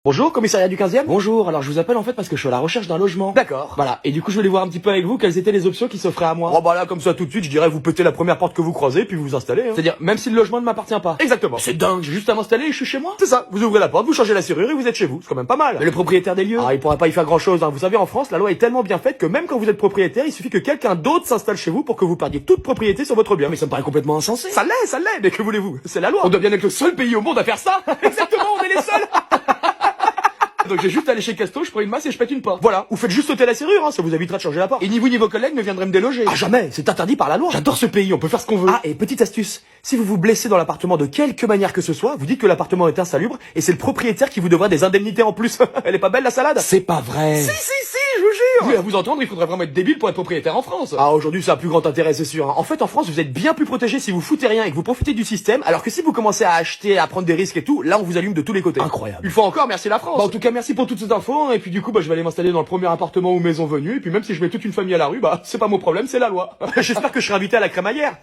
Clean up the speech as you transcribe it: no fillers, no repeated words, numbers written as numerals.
Bonjour, commissariat du 15e. Bonjour, alors je vous appelle en fait parce que je suis à la recherche d'un logement. D'accord. Voilà, et du coup je voulais voir un petit peu avec vous quelles étaient les options qui s'offraient à moi. Oh bah là, comme ça tout de suite, je dirais vous pétez la première porte que vous croisez puis vous vous installez. Hein. C'est-à-dire, même si le logement ne m'appartient pas. Exactement. C'est dingue, j'ai juste à m'installer et je suis chez moi. C'est ça, vous ouvrez la porte, vous changez la serrure et vous êtes chez vous. C'est quand même pas mal. Mais le propriétaire des lieux, il pourra pas y faire grand chose. Hein. Vous savez, en France, la loi est tellement bien faite que même quand vous êtes propriétaire, il suffit que quelqu'un d'autre s'installe chez vous pour que vous perdiez toute propriété sur votre bien. Mais ça me paraît complètement insensé. Ça l'est, mais que voulez-vous? C'est la loi. On doit bien être le seul pays au monde à faire ça. Exactement, on est les seuls. Donc j'ai juste à aller chez Casto, je prends une masse et je pète une porte. Voilà, ou faites juste sauter la serrure, hein, ça vous évitera de changer la porte. Et ni vous ni vos collègues ne viendraient me déloger. Ah jamais, c'est interdit par la loi. J'adore ce pays, on peut faire ce qu'on veut. Ah, et petite astuce, si vous vous blessez dans l'appartement de quelque manière que ce soit, vous dites que l'appartement est insalubre et c'est le propriétaire qui vous devra des indemnités en plus. Elle est pas belle la salade? C'est pas vrai. Si, je vous jure. Oui, à vous entendre, il faudrait vraiment être débile pour être propriétaire en France. Ah, aujourd'hui ça a plus grand intérêt, c'est sûr. Hein. En fait, en France, vous êtes bien plus protégé si vous foutez rien et que vous profitez du système, alors que si vous commencez à acheter, à prendre des risques et tout, là on vous allume de tous les côtés. Incroyable. Une fois encore, merci la France. Bah, en tout cas, merci pour toutes ces infos. Et puis du coup, je vais aller m'installer dans le premier appartement ou maison venue. Et puis même si je mets toute une famille à la rue, c'est pas mon problème, c'est la loi. J'espère que je serai invité à la crémaillère.